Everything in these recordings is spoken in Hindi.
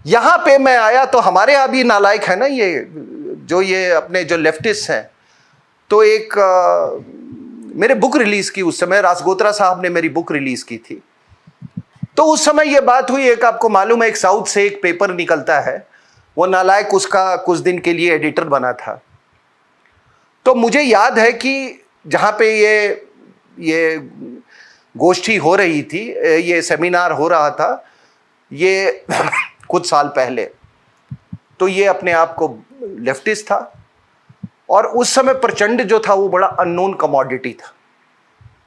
यहां पे मैं आया तो हमारे यहाँ भी नालायक है ना ये अपने जो लेफ्टिस्ट हैं। तो एक मेरे बुक रिलीज की, उस समय राजगोत्रा साहब ने मेरी बुक रिलीज की थी। तो उस समय ये बात हुई, एक आपको मालूम है एक साउथ से एक पेपर निकलता है, वो नालायक उसका कुछ दिन के लिए एडिटर बना था। तो मुझे याद है कि जहां पे ये गोष्ठी हो रही थी, ये सेमिनार हो रहा था, ये कुछ साल पहले, तो ये अपने आप को लेफ्टिस्ट था। और उस समय प्रचंड जो था वो बड़ा अननोन कमोडिटी था।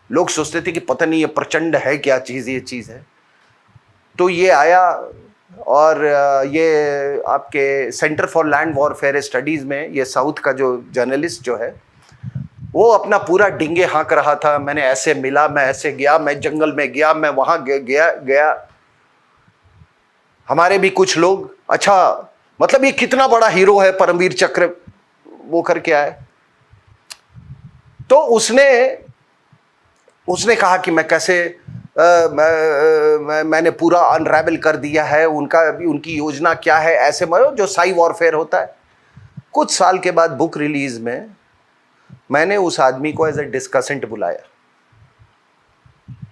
लोग सोचते थे कि पता नहीं ये प्रचंड है क्या चीज़, ये चीज़ है। तो ये आया और ये आपके centre for land warfare studies में ये साउथ का जो जर्नलिस्ट जो है वो अपना पूरा डिंगे हाँक रहा था, मैंने ऐसे मिला, मैं ऐसे गया, मैं जंगल में गया, मैं वहां गया। हमारे भी कुछ लोग, अच्छा मतलब ये कितना बड़ा हीरो है परमवीर चक्र वो करके आए। तो उसने कहा कि मैं कैसे मैंने पूरा अनरेबल कर दिया है, उनकी योजना क्या है, ऐसे जो साई वॉरफेयर होता है। कुछ साल के बाद बुक रिलीज में मैंने उस आदमी को एज ए डिस्कसेंट बुलाया।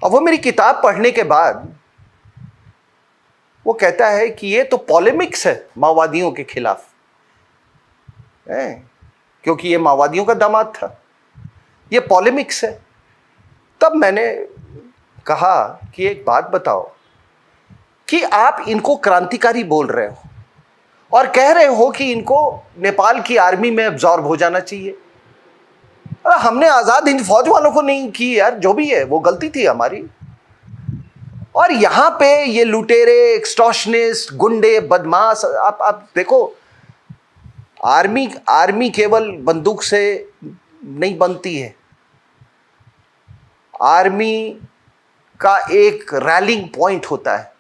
अब वो मेरी किताब पढ़ने के बाद वो कहता है कि ये तो पॉलेमिक्स है माओवादियों के खिलाफ, क्योंकि ये माओवादियों का दामाद था, ये पॉलेमिक्स है। तब मैंने कहा कि एक बात बताओ कि आप इनको क्रांतिकारी बोल रहे हो और कह रहे हो कि इनको नेपाल की आर्मी में अब्जॉर्ब हो जाना चाहिए। हमने आजाद हिंद फौज वालों को नहीं की यार, जो भी है वो गलती थी हमारी। और यहां पे ये लुटेरे, एक्सटॉर्शनिस्ट, गुंडे, बदमाश, आप देखो, आर्मी केवल बंदूक से नहीं बनती है। आर्मी का एक रैलिंग पॉइंट होता है,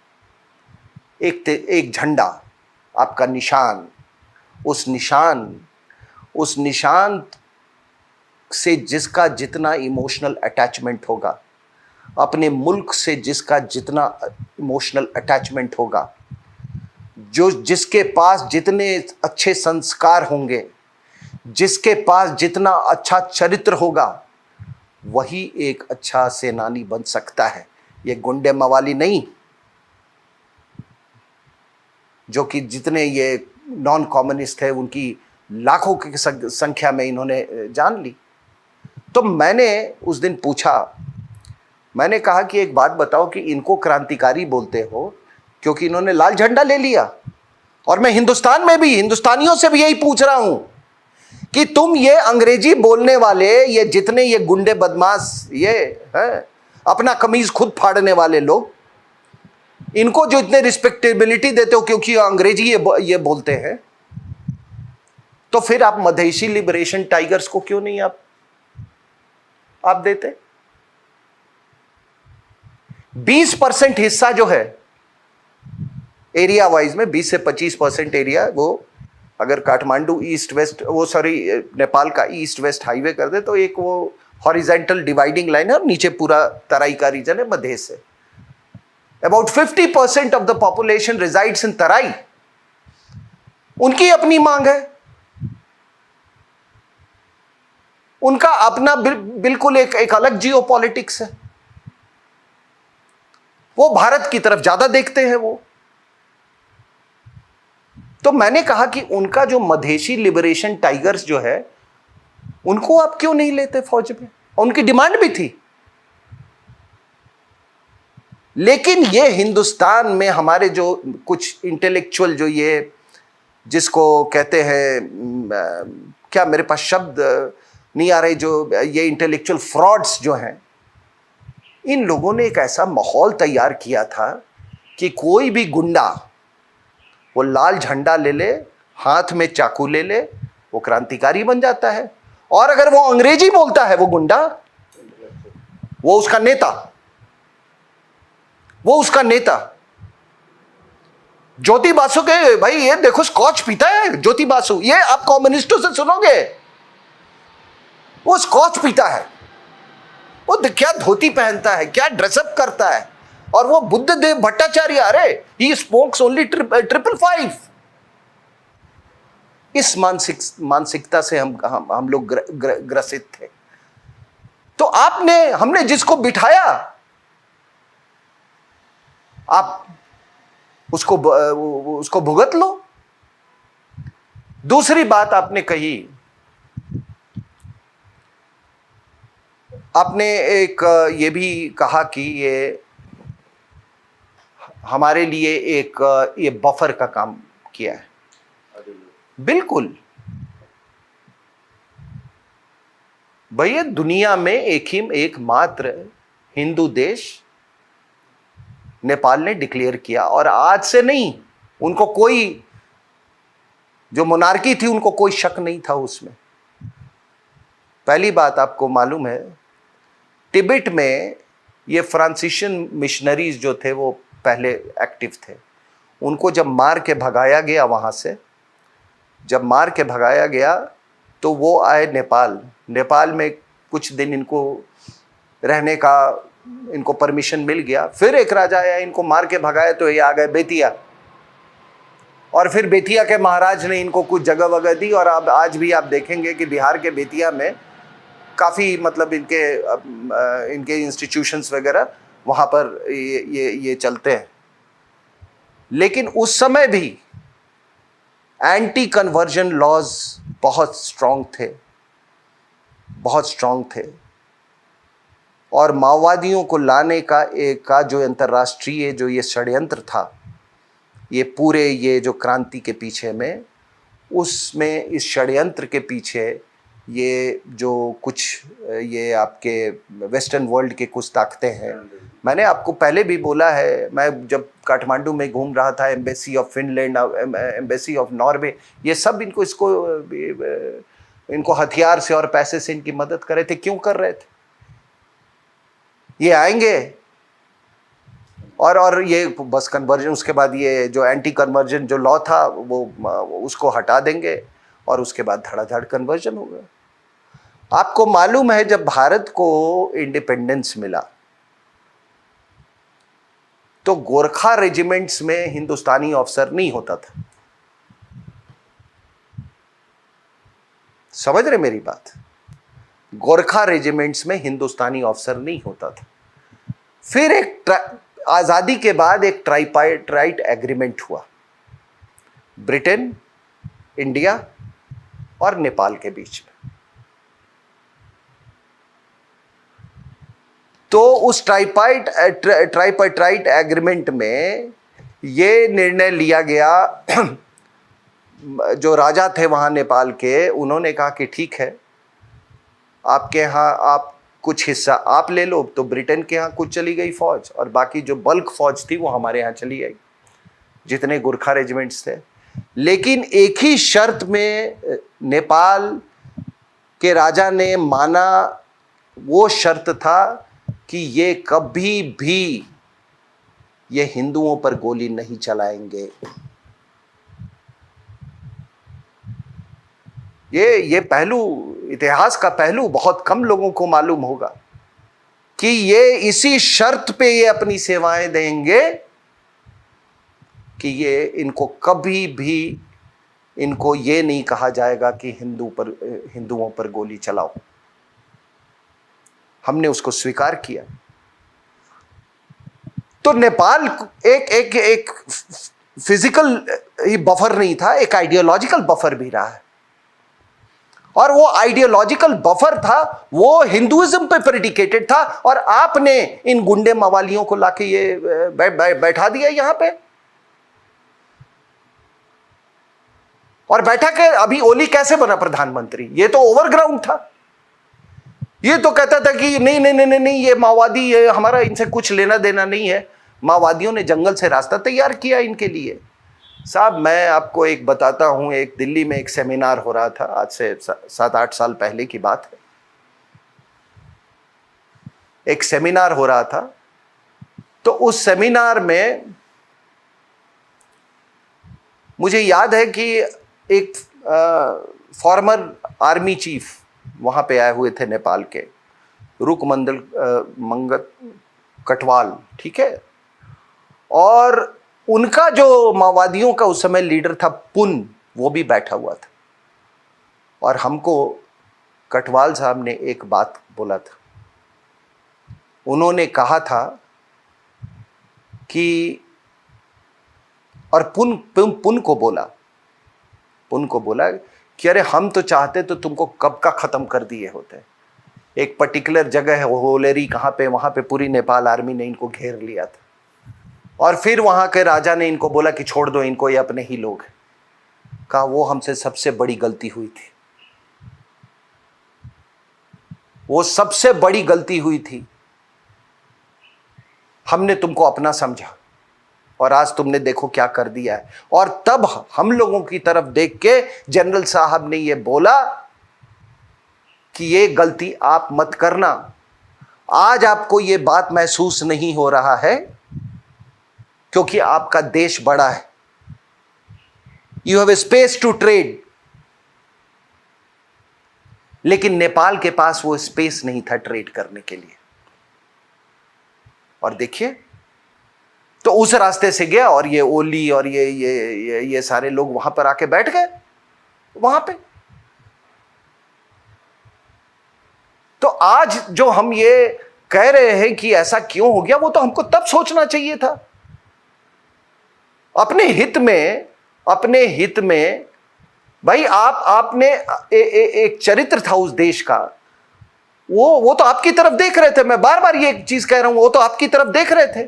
एक झंडा, आपका निशान। उस निशान से जिसका जितना इमोशनल अटैचमेंट होगा, अपने मुल्क से जिसका जितना इमोशनल अटैचमेंट होगा, जिसके पास जितने अच्छे संस्कार होंगे, जिसके पास जितना अच्छा चरित्र होगा, वही एक अच्छा सेनानी बन सकता है। ये गुंडे मवाली नहीं, जो कि जितने ये नॉन कम्युनिस्ट है उनकी लाखों की संख्या में इन्होंने जान ली। तो मैंने उस दिन पूछा, मैंने कहा कि एक बात बताओ कि इनको क्रांतिकारी बोलते हो क्योंकि इन्होंने लाल झंडा ले लिया, और मैं हिंदुस्तान में भी हिंदुस्तानियों से भी यही पूछ रहा हूं कि तुम ये अंग्रेजी बोलने वाले, ये जितने ये गुंडे बदमाश, ये हैं अपना कमीज खुद फाड़ने वाले लोग, इनको जो इतने रिस्पेक्टेबिलिटी देते हो क्योंकि अंग्रेजी ये बोलते हैं, तो फिर आप मधेशी लिबरेशन टाइगर्स को क्यों नहीं आप देते? 20% हिस्सा जो है एरिया वाइज में, 20 से 25% एरिया, वो अगर काठमांडू ईस्ट वेस्ट, वो सॉरी नेपाल का ईस्ट वेस्ट हाईवे कर दे तो एक वो हॉरिजेंटल डिवाइडिंग लाइन है और नीचे पूरा तराई का रीजन है मध्य से। About 50% of the population resides in Terai. उनकी अपनी मांग है, उनका अपना बिल्कुल एक अलग जियो पॉलिटिक्स है। वो भारत की तरफ ज्यादा देखते हैं वो। तो मैंने कहा कि उनका जो मधेशी लिबरेशन टाइगर्स जो है, उनको आप क्यों नहीं लेते फौज में? उनकी डिमांड भी थी। लेकिन ये हिंदुस्तान में हमारे जो कुछ इंटेलेक्चुअल, जो ये जिसको कहते हैं, क्या मेरे पास शब्द नहीं आ रहे, जो ये इंटेलेक्चुअल फ्रॉड्स जो हैं, इन लोगों ने एक ऐसा माहौल तैयार किया था कि कोई भी गुंडा वो लाल झंडा ले ले, हाथ में चाकू ले ले, वो क्रांतिकारी बन जाता है। और अगर वो अंग्रेजी बोलता है वो गुंडा, वो उसका नेता। ज्योति बासु के भाई, ये देखो स्कॉच पीता है ज्योति बासु, ये आप कम्युनिस्टों से सुनोगे, वो स्कॉच पीता है, वो क्या धोती पहनता है, क्या ड्रेसअप करता है, और वो बुद्धदेव भट्टाचार्य, अरे ही स्पोक्स ओनली 555। इस मानसिकता से हम लोग ग्रसित थे। तो हमने जिसको बिठाया, आप उसको भुगत लो। दूसरी बात आपने कही, आपने एक ये भी कहा कि ये हमारे लिए ये बफर का काम किया है। बिल्कुल भैया, दुनिया में एकमात्र हिंदू देश नेपाल ने डिक्लेयर किया, और आज से नहीं, उनको कोई, जो मोनार्की थी उनको कोई शक नहीं था उसमें। पहली बात, आपको मालूम है तिब्बत में ये फ्रांसीसियन मिशनरीज जो थे वो पहले एक्टिव थे। उनको जब मार के भगाया गया वहाँ से, जब मार के भगाया गया तो वो आए नेपाल में कुछ दिन इनको रहने का इनको परमिशन मिल गया। फिर एक राजा आया, इनको मार के भगाया तो ये आ गए बेतिया, और फिर बेतिया के महाराज ने इनको कुछ जगह वगह दी। और अब आज भी आप देखेंगे कि बिहार के बेतिया में काफ़ी मतलब इनके इंस्टीट्यूशंस वगैरह वहाँ पर ये चलते हैं। लेकिन उस समय भी एंटी कन्वर्जन लॉज बहुत स्ट्रांग थे, और माओवादियों को लाने का जो अंतर्राष्ट्रीय जो ये षड्यंत्र था, ये पूरे ये जो क्रांति के पीछे में, उसमें इस षड्यंत्र के पीछे ये जो कुछ ये आपके वेस्टर्न वर्ल्ड के कुछ ताकतें हैं। मैंने आपको पहले भी बोला है, मैं जब काठमांडू में घूम रहा था, embassy of Finland, embassy of Norway, ये सब इनको हथियार से और पैसे से इनकी मदद कर रहे थे। क्यों कर रहे थे? ये आएंगे और ये बस कन्वर्जन, उसके बाद ये जो एंटी कन्वर्जन जो लॉ था वो उसको हटा देंगे, और उसके बाद धड़ाधड़ कन्वर्जन होगा। आपको मालूम है जब भारत को इंडिपेंडेंस मिला तो गोरखा रेजिमेंट्स में हिंदुस्तानी ऑफिसर नहीं होता था। समझ रहे मेरी बात? गोरखा रेजिमेंट्स में हिंदुस्तानी ऑफिसर नहीं होता था। फिर आजादी के बाद एक ट्राइपाइट एग्रीमेंट हुआ ब्रिटेन, इंडिया और नेपाल के बीच में। तो उस ट्राइपाइट एग्रीमेंट में ये निर्णय लिया गया, जो राजा थे वहाँ नेपाल के, उन्होंने कहा कि ठीक है, आपके यहाँ आप कुछ हिस्सा आप ले लो। तो ब्रिटेन के यहाँ कुछ चली गई फौज, और बाकी जो बल्क फौज थी वो हमारे यहाँ चली आई, जितने गोरखा रेजिमेंट्स थे। लेकिन एक ही शर्त में नेपाल के राजा ने माना, वो शर्त था कि ये कभी भी ये हिंदुओं पर गोली नहीं चलाएंगे। ये पहलू, इतिहास का पहलू बहुत कम लोगों को मालूम होगा कि ये इसी शर्त पे ये अपनी सेवाएं देंगे कि ये इनको कभी भी इनको ये नहीं कहा जाएगा कि हिंदुओं पर गोली चलाओ। हमने उसको स्वीकार किया। तो नेपाल एक फिजिकल ही बफर नहीं था, एक आइडियोलॉजिकल बफर भी रहा है। और वो आइडियोलॉजिकल बफर था, वो हिंदुइज्म पे प्रेडिकेटेड था, और आपने इन गुंडे मवालियों को लाके ये बैठा दिया यहां पे। और बैठा के अभी ओली कैसे बना प्रधानमंत्री? ये तो ओवरग्राउंड था। ये तो कहता था कि नहीं, ये माओवादी, ये हमारा इनसे कुछ लेना देना नहीं है। माओवादियों ने जंगल से रास्ता तैयार किया इनके लिए। साहब, मैं आपको एक बताता हूं, एक दिल्ली में एक सेमिनार हो रहा था, आज से 7-8 साल पहले की बात है। एक सेमिनार हो रहा था, तो उस सेमिनार में मुझे याद है कि एक फॉर्मर आर्मी चीफ वहाँ पे आए हुए थे नेपाल के, रुकमंडल मंगत कटवाल, ठीक है, और उनका जो माओवादियों का उस समय लीडर था पुन, वो भी बैठा हुआ था। और हमको कटवाल साहब ने एक बात बोला था, उन्होंने कहा था कि, और पुन को बोला कि अरे हम तो चाहते तो तुमको कब का खत्म कर दिए होते। एक पर्टिकुलर जगह है होलेरी, कहाँ पे, वहां पे पूरी नेपाल आर्मी ने इनको घेर लिया था, और फिर वहां के राजा ने इनको बोला कि छोड़ दो इनको, ये अपने ही लोग हैं। कहा वो हमसे सबसे बड़ी गलती हुई थी, वो सबसे बड़ी गलती हुई थी। हमने तुमको अपना समझा और आज तुमने देखो क्या कर दिया है। और तब हम लोगों की तरफ देख के जनरल साहब ने ये बोला कि ये गलती आप मत करना। आज आपको ये बात महसूस नहीं हो रहा है क्योंकि आपका देश बड़ा है, you have a space to trade. लेकिन नेपाल के पास वो स्पेस नहीं था ट्रेड करने के लिए। और देखिए, तो उस रास्ते से गया और ये ओली और ये सारे लोग वहां पर आके बैठ गए वहां पे। तो आज जो हम ये कह रहे हैं कि ऐसा क्यों हो गया, वो तो हमको तब सोचना चाहिए था। अपने हित में भाई, आपने एक चरित्र था उस देश का, वो तो आपकी तरफ देख रहे थे। मैं बार बार ये चीज कह रहा हूं, वो तो आपकी तरफ देख रहे थे।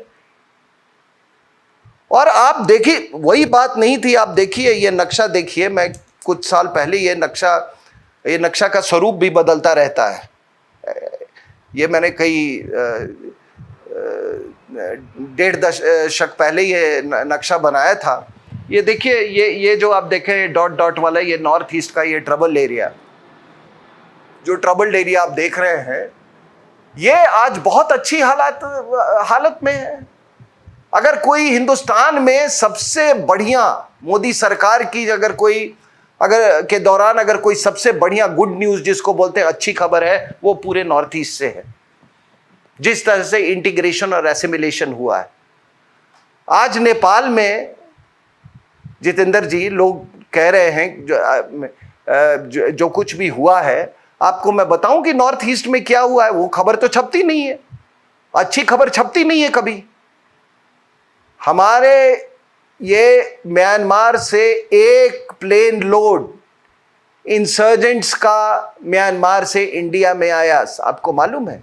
और आप देखिए, वही बात नहीं थी। आप देखिए, ये नक्शा देखिए, मैं कुछ साल पहले ये नक्शा का स्वरूप भी बदलता रहता है। ये मैंने कई 1.5 दशक पहले ये नक्शा बनाया था। ये देखिए, ये जो आप देखें डॉट डॉट वाला, ये नॉर्थ ईस्ट का ये ट्रबल एरिया, जो ट्रबल्ड एरिया आप देख रहे हैं, ये आज बहुत अच्छी हालत में है। अगर कोई हिंदुस्तान में सबसे बढ़िया मोदी सरकार की अगर के दौरान अगर कोई सबसे बढ़िया गुड न्यूज जिसको बोलते हैं, अच्छी खबर है, वो पूरे नॉर्थ ईस्ट से है। जिस तरह से इंटीग्रेशन और एसिमिलेशन हुआ है आज नेपाल में, जितेंद्र जी, लोग कह रहे हैं जो कुछ भी हुआ है, आपको मैं बताऊं कि नॉर्थ ईस्ट में क्या हुआ है, वो खबर तो छपती नहीं है, अच्छी खबर छपती नहीं है कभी। हमारे ये म्यांमार से एक प्लेन लोड इंसर्जेंट्स का म्यांमार से इंडिया में आया, आपको मालूम है?